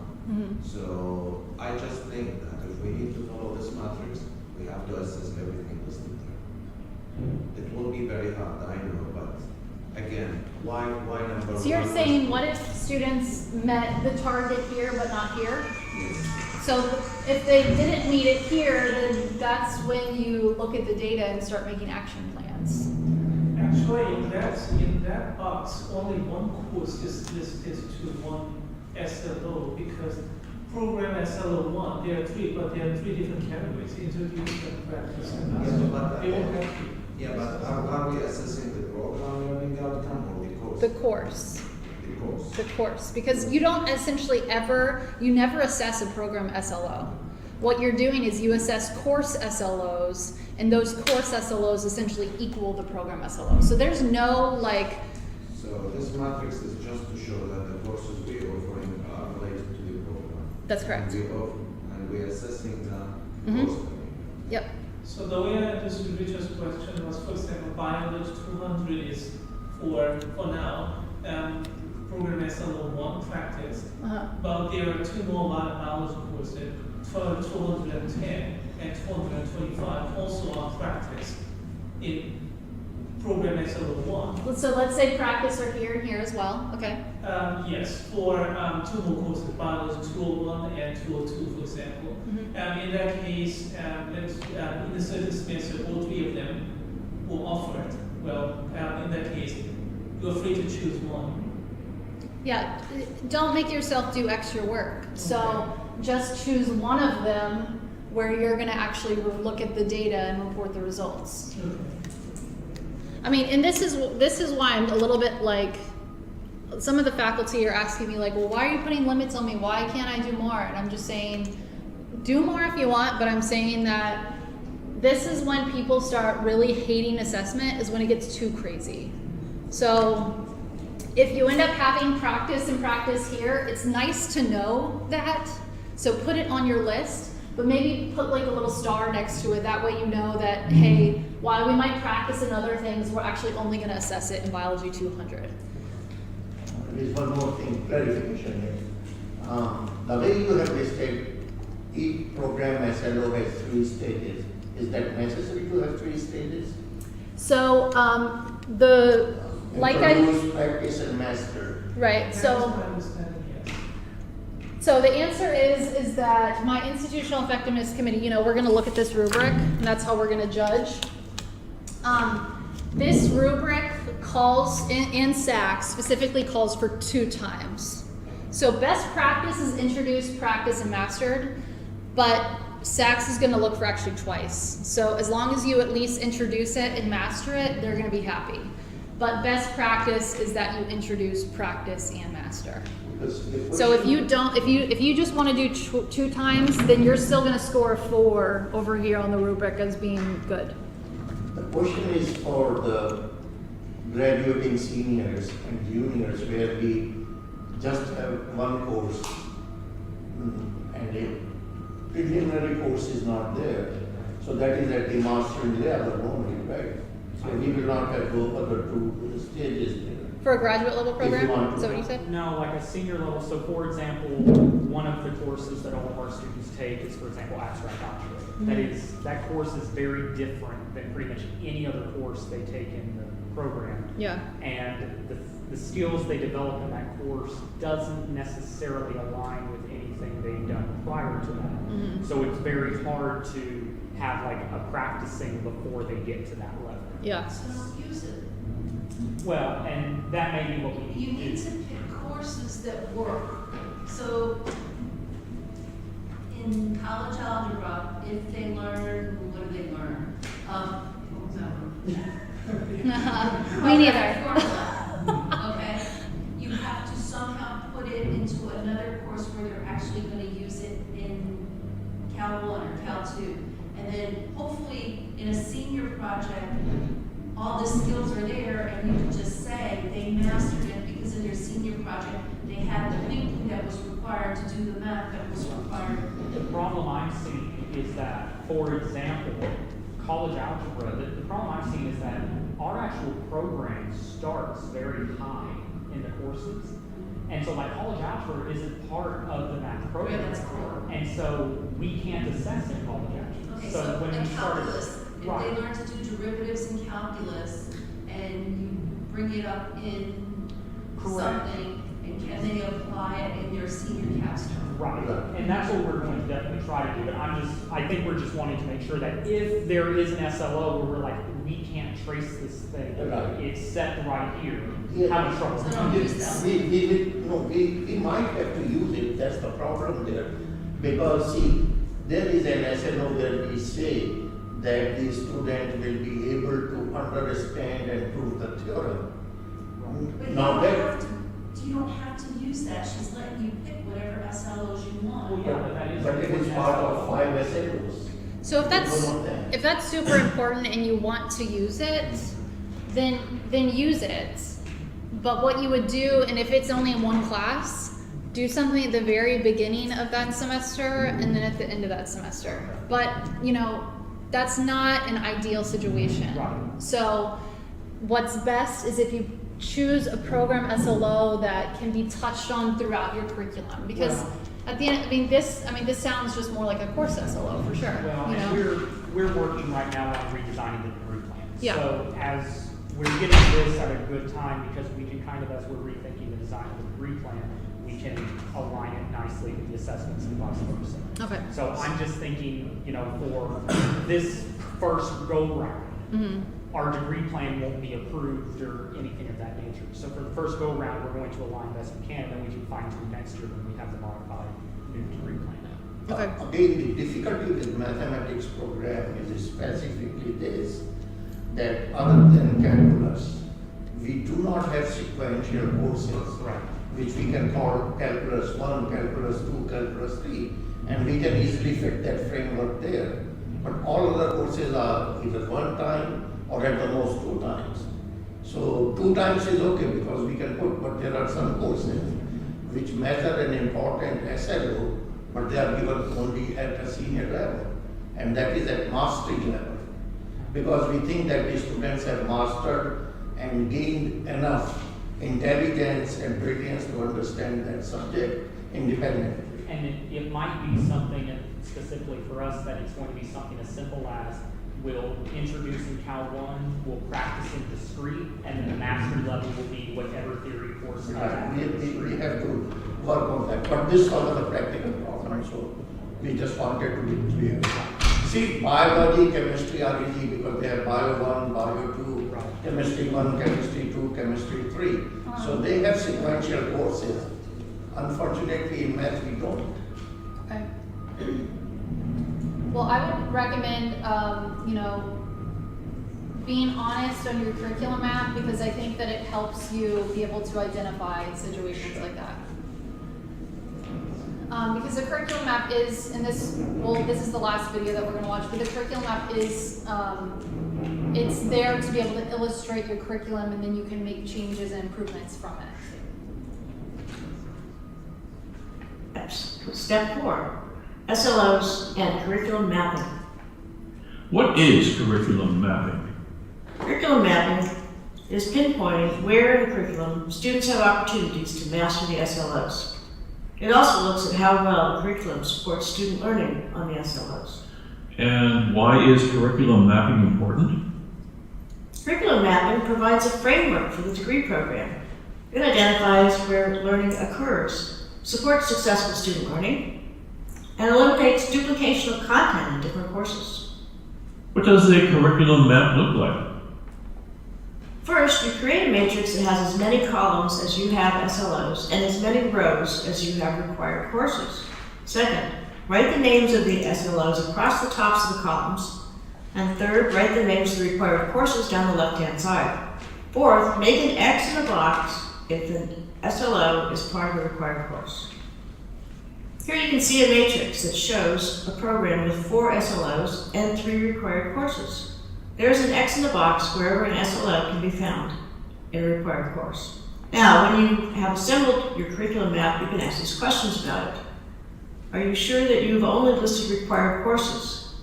Speaker 5: So I just think that if we need to follow this matrix, we have to assess everything listed there. It will be very hard, I know, but again, why number 1?
Speaker 1: So you're saying, what if students met the target here but not here?
Speaker 5: Yes.
Speaker 1: So if they didn't meet it here, then that's when you look at the data and start making action plans.
Speaker 4: Actually, in that box, only one course is listed to one SLO, because program SLO 1, there are 3, but there are 3 different categories: introduction, practice, and master.
Speaker 5: but-
Speaker 4: They all have to.
Speaker 5: Yeah, but are we assessing the program learning outcome or the course?
Speaker 1: The course.
Speaker 5: The course.
Speaker 1: The course, because you don't essentially you never assess a program SLO. What you're doing is you assess course SLOs, and those course SLOs essentially equal the program SLO. So there's no like,
Speaker 5: So this matrix is just to show that the courses we offering are related to the program.
Speaker 1: That's correct.
Speaker 5: And we're assessing the
Speaker 1: Mhm.
Speaker 5: course.
Speaker 1: yep,
Speaker 4: So the way I understood Richard's question was, for example, biology 200 is for now, program SLO 1 practice, but there are 2 more biology courses, 210 and 225 also are practice in program SLO1.
Speaker 1: So let's say practice are here and here as well, okay?
Speaker 4: Yes, for two more courses, biology 201 and 202, for example. In that case, in the certain semester, all three of them were offered. Well, in that case, you're free to choose one.
Speaker 1: Yeah, don't make yourself do extra work. So just choose one of them where you're gonna actually look at the data and report the results.
Speaker 4: Okay.
Speaker 1: I mean, and this is why I'm a little bit like, some of the faculty are asking me like, well, why are you putting limits on me? Why can't I do more? And I'm just saying, do more if you want, but I'm saying that this is when people start really hating assessment, is when it gets too crazy. So if you end up having practice and practice here, it's nice to know that. So put it on your list, but maybe put like a little star next to it. That way you know that, hey, while we might practice in other things, we're actually only going to assess it in biology 200.
Speaker 2: There's one more thing, clarification here. The way you have listed, each program SLO has 3 stages. Is that necessary to have 3 stages?
Speaker 1: So
Speaker 2: Introduce, practice, and master.
Speaker 1: right.
Speaker 4: That is
Speaker 1: So
Speaker 4: my understanding, yes.
Speaker 1: So the answer is that my institutional effectiveness committee, you know, we're going to look at this rubric, and that's how we're going to judge. This rubric calls, in SAC, specifically calls for 2 times. So best practice is introduced, practiced, and mastered, but SACS is going to look for actually twice. So as long as you at least introduce it and master it, they're going to be happy. But best practice is that you introduce, practice, and master. So if you don't, if you just want to do 2 times, then you're still going to score a 4 over here on the rubric as being good.
Speaker 2: The question is for the graduating seniors and juniors where we just have one course and a preliminary course is not there. So that is at the mastering level only, right? So we will not have those other 2 stages there.
Speaker 1: For a graduate level
Speaker 2: If
Speaker 1: program?
Speaker 2: you want
Speaker 1: Is that what you said?
Speaker 3: No, like a senior level. So for example, one of the courses that all of our students take is, for example, abstract algebra. That course is very different than pretty much any other course they take in the program.
Speaker 1: Yeah.
Speaker 3: And the skills they develop in that course doesn't necessarily align with anything they've done prior to that. So it's very hard to have like a practicing before they get to that level.
Speaker 1: Yeah.
Speaker 8: So don't use it.
Speaker 3: Well, and that may be what we
Speaker 8: You
Speaker 3: need
Speaker 8: need
Speaker 3: to
Speaker 8: to
Speaker 3: do.
Speaker 8: pick courses that work. So in college algebra, if they learn, what do they learn? What was that one?
Speaker 1: Me neither.
Speaker 8: Formula. Okay? You have to somehow put it into another course where they're actually going to use it in Cal 1 or Cal 2. And then hopefully in a senior project, all the skills are there and you can just say they mastered it because in their senior project, they had the thinking that was required to do the math that was required.
Speaker 3: The problem I'm seeing is that, for example, college algebra, the problem I'm seeing is that our actual program starts very high in the courses. And so like college algebra isn't part of the math program.
Speaker 8: Yeah, that's cool.
Speaker 3: And so we can't assess in college algebra.
Speaker 8: Okay, so
Speaker 3: when
Speaker 8: in
Speaker 3: we started-
Speaker 8: calculus, if
Speaker 3: Right.
Speaker 8: they learn to do derivatives in calculus and you bring it up in
Speaker 3: Correct.
Speaker 8: something, and can they apply it in their senior capstone?
Speaker 3: Right, and that's what we're going to definitely try to do, but I think we're just wanting to make sure that if there is an SLO where we're like, we can't trace this thing,
Speaker 2: Right.
Speaker 3: it's set right here,
Speaker 2: Yeah.
Speaker 3: how much trouble?
Speaker 8: So don't use that.
Speaker 2: We might have to use it, that's the problem there. Because see, there is an SLO where we say that the student will be able to understand and prove the theorem.
Speaker 8: But you
Speaker 2: Now
Speaker 8: don't
Speaker 2: that,
Speaker 8: have to, you don't have to use that, she's letting you pick whatever SLOs you
Speaker 3: Well,
Speaker 8: want.
Speaker 3: yeah, but that is.
Speaker 2: but it is part of 5 SLOs.
Speaker 1: So
Speaker 2: Yeah.
Speaker 1: if that's super important and you want to use it, then use it. But what you would do, and if it's only in one class, do something at the very beginning of that semester and then at the end of that semester. But, you know, that's not an ideal situation.
Speaker 3: Right.
Speaker 1: So what's best is if you choose a program SLO that can be touched on throughout your curriculum. Because
Speaker 3: Well-
Speaker 1: at the end, this sounds just more like a course SLO for sure.
Speaker 3: Well,
Speaker 1: you know?
Speaker 3: and we're working right now on redesigning the degree plan.
Speaker 1: Yeah.
Speaker 3: So as we're getting this at a good time because we can kind of, as we're rethinking the design of the degree plan, we can align it nicely with the assessments and vice versa.
Speaker 1: Okay.
Speaker 3: So I'm just thinking, you know, for this first go-round, our degree plan won't be approved or anything of that nature. So for the first go-round, we're going to align best we can, and then we can fine-tune next year when we have the modified new degree plan.
Speaker 1: Okay.
Speaker 2: Again, the difficulty with mathematics program is specifically this, that other than calculus, we do not have sequential courses,
Speaker 3: Right.
Speaker 2: which we can call calculus 1, calculus 2, calculus 3, and we can easily fit that framework there. But all other courses are either one time or at the most 2 times. So 2 times is okay because we can put, but there are some courses which measure an important SLO, but they are given only at a senior level, and that is at mastery level. Because we think that the students have mastered and gained enough intelligence and brilliance to understand that subject independently.
Speaker 3: And it might be something, and specifically for us, that it's going to be something as simple as we'll introduce in Cal 1, we'll practice in discrete, and then the mastery level will be whatever theory course is
Speaker 2: Right,
Speaker 3: after
Speaker 2: we
Speaker 3: discrete.
Speaker 2: have to work on that, but this was a practical problem, so we just wanted to be clear. See, biology, chemistry are easy because they have bio 1, bio 2, chemistry 1, chemistry 2, chemistry 3. So they have sequential courses. Unfortunately, in math, we don't.
Speaker 1: Okay. Well, I would recommend, you know, being honest on your curriculum map because I think that it helps you be able to identify situations like that. Because the curriculum map is, and this is the last video that we're going to watch, but the curriculum map is, it's there to be able to illustrate your curriculum and then you can make changes and improvements from it.
Speaker 6: Step 4, SLOs and curriculum mapping.
Speaker 7: What is curriculum mapping?
Speaker 6: Curriculum mapping is pinpointing where in the curriculum students have opportunities to master the SLOs. It also looks at how well the curriculum supports student learning on the SLOs.
Speaker 7: And why is curriculum mapping important?
Speaker 6: Curriculum mapping provides a framework for the degree program. It identifies where learning occurs, supports successful student learning, and eliminates duplication of content in different courses.
Speaker 7: What does a curriculum map look like?
Speaker 6: First, you create a matrix that has as many columns as you have SLOs and as many rows as you have required courses. Second, write the names of the SLOs across the tops of the columns. And third, write the names of the required courses down the left-hand side. Fourth, make an X in a box if an SLO is part of a required course. Here you can see a matrix that shows a program with 4 SLOs and 3 required courses. There's an X in the box wherever an SLO can be found in a required course. Now, when you have assembled your curriculum map, you can ask these questions about it. Are you sure that you've only listed required courses?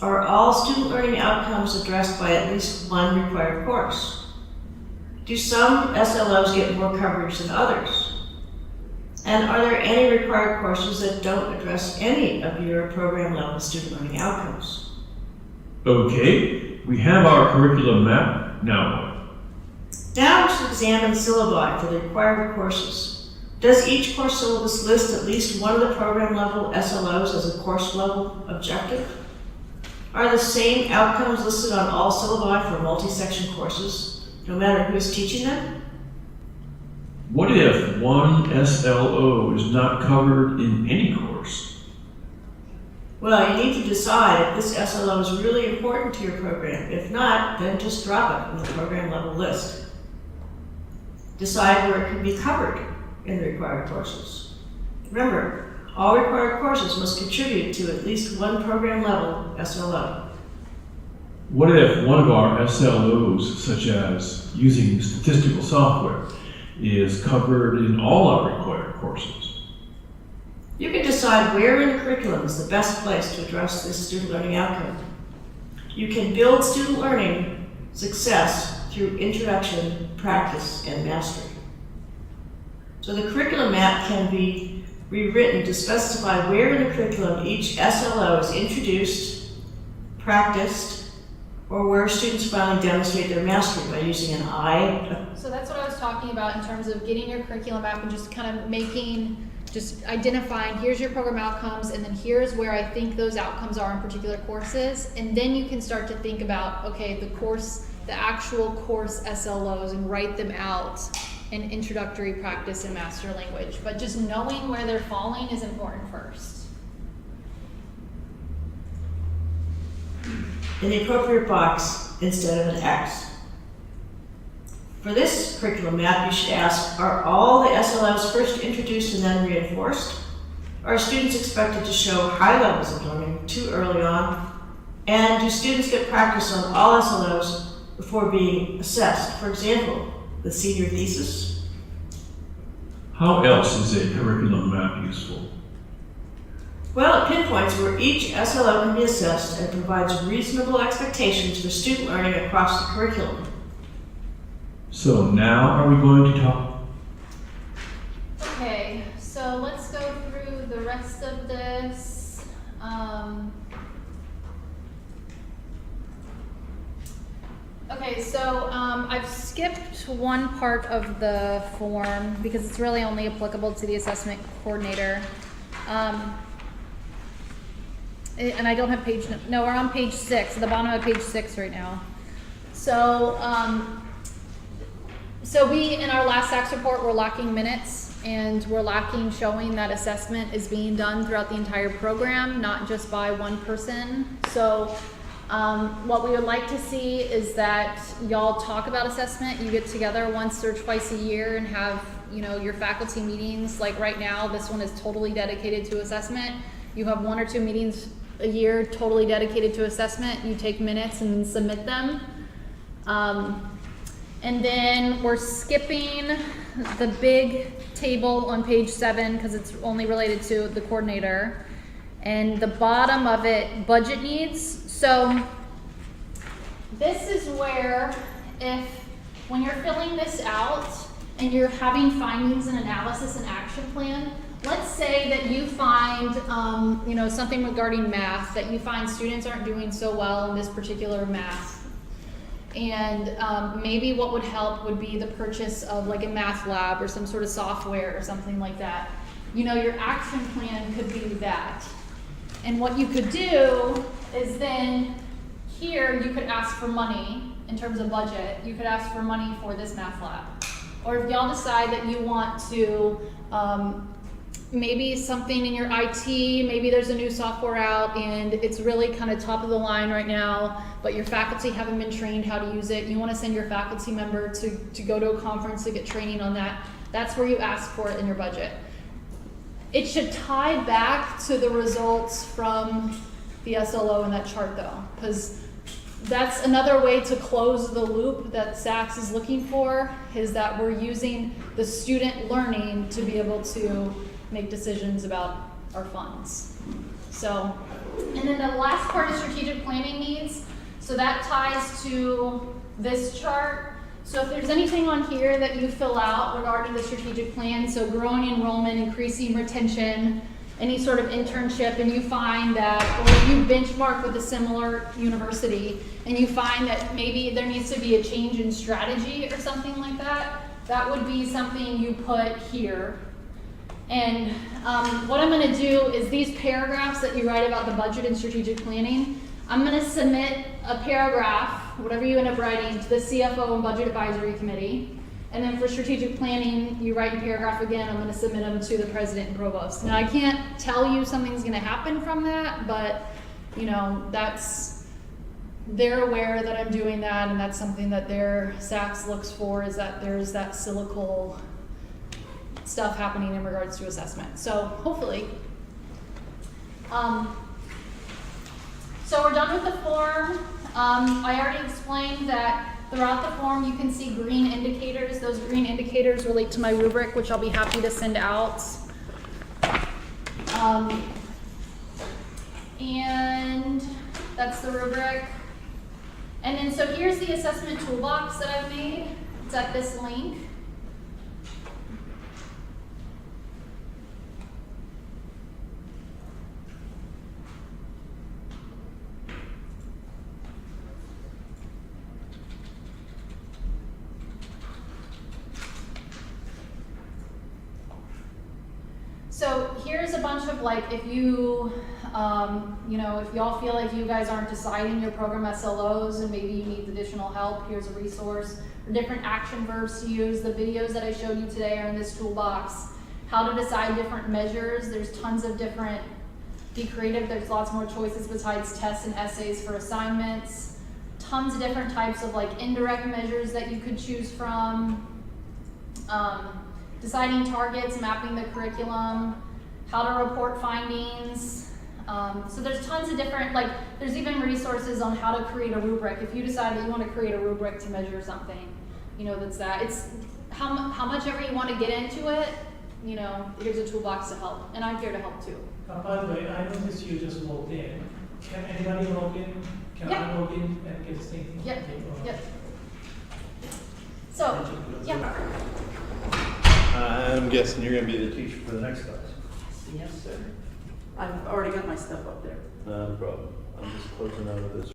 Speaker 6: Are all student learning outcomes addressed by at least one required course? Do some SLOs get more coverage than others? And are there any required courses that don't address any of your program level student learning outcomes?
Speaker 7: Okay, we have our curriculum map. Now
Speaker 6: Now we should examine syllabi for the required courses. Does each course syllabus list at least one of the program level SLOs as a course level objective? Are the same outcomes listed on all syllabi for multi-section courses, no matter who is teaching them?
Speaker 7: what? What if one SLO is not covered in any course?
Speaker 6: Well, you need to decide if this SLO is really important to your program. If not, then just drop it from the program level list. Decide where it can be covered in the required courses. Remember, all required courses must contribute to at least one program level SLO.
Speaker 7: What if one of our SLOs, such as using statistical software, is covered in all our required courses?
Speaker 6: You can decide where in the curriculum is the best place to address this student learning outcome. You can build student learning success through introduction, practice, and mastery. So the curriculum map can be rewritten to specify where in the curriculum each SLO is introduced, practiced, or where students finally demonstrate their mastery by using an eye.
Speaker 1: So that's what I was talking about in terms of getting your curriculum map and just kind of just identifying, here's your program outcomes, and then here's where I think those outcomes are in particular courses. And then you can start to think about, okay, the actual course SLOs, and write them out in introductory practice and master language. But just knowing where they're falling is important first.
Speaker 6: In the appropriate box instead of an X. For this curriculum map, you should ask, are all the SLOs first introduced and then reinforced? Are students expected to show high levels of learning too early on? And do students get practice on all SLOs before being assessed? For example, the senior thesis?
Speaker 7: How else is a curriculum map useful?
Speaker 6: Well, it pinpoints where each SLO can be assessed and provides reasonable expectations for student learning across the curriculum.
Speaker 7: So now are we going to talk?
Speaker 1: Okay, so let's go through the rest of this. Okay, so I've skipped one part of the form because it's really only applicable to the assessment coordinator. And I don't have no, we're on page 6, at the bottom of page 6 right now. So, so we, in our last SACS report, we're lacking minutes, and we're lacking showing that assessment is being done throughout the entire program, not just by one person. So what we would like to see is that y'all talk about assessment. You get together once or twice a year and have, your faculty meetings. Like right now, this one is totally dedicated to assessment. You have 1 or 2 meetings a year totally dedicated to assessment. You take minutes and submit them. And then we're skipping the big table on page 7 because it's only related to the coordinator. And the bottom of it, budget needs. So this is where, when you're filling this out and you're having findings and analysis and action plan, let's say that you find, something regarding math, that you find students aren't doing so well in this particular math. And maybe what would help would be the purchase of like a math lab or some sort of software or something like that. Your action plan could be that. And what you could do is then here you could ask for money in terms of budget. You could ask for money for this math lab. Or if y'all decide that you want to, maybe something in your IT, maybe there's a new software out and it's really kind of top of the line right now, but your faculty haven't been trained how to use it. You want to send your faculty member to go to a conference to get training on that. That's where you ask for it in your budget. It should tie back to the results from the SLO in that chart though, because that's another way to close the loop that SACS is looking for, is that we're using the student learning to be able to make decisions about our funds. So, and then the last part is strategic planning needs. So that ties to this chart. So if there's anything on here that you fill out regarding the strategic plan, so growing enrollment, increasing retention, any sort of internship, and you find that, or you benchmark with a similar university, and you find that maybe there needs to be a change in strategy or something like that, that would be something you put here. And what I'm going to do is these paragraphs that you write about the budget and strategic planning, I'm going to submit a paragraph, whatever you end up writing, to the CFO and Budget Advisory Committee. And then for strategic planning, you write a paragraph again, I'm going to submit them to the president and provost. Now I can't tell you something's going to happen from that, but they're aware that I'm doing that, and that's something that their SACS looks for, is that there's that silical stuff happening in regards to assessment. So hopefully. So we're done with the form. I already explained that throughout the form you can see green indicators. Those green indicators relate to my rubric, which I'll be happy to send out. And that's the rubric. And then so here's the assessment toolbox that I've made. It's at this link. So here's a bunch of like, if you, you know, if y'all feel like you guys aren't deciding your program SLOs and maybe you need additional help, here's a resource. Or different action verbs to use. The videos that I showed you today are in this toolbox. How to decide different measures. There's tons of different, be creative. There's lots more choices besides tests and essays for assignments. Tons of different types of like indirect measures that you could choose from. Deciding targets, mapping the curriculum, how to report findings. So there's tons of different, like, there's even resources on how to create a rubric. If you decide that you want to create a rubric to measure something, you know, that's that. It's how much ever you want to get into it, you know, here's a toolbox to help. And I'm here to help too.
Speaker 4: By the way, I noticed you just logged in. Can anybody log in? Can I log in and get the same thing?
Speaker 1: Yep,
Speaker 4: Okay, all right.
Speaker 1: yep. So, yeah.
Speaker 9: I'm guessing you're gonna be the teacher for the next class.
Speaker 10: Yes, sir. I've already got my stuff up there.
Speaker 9: Not a problem. I'm just closing out of this.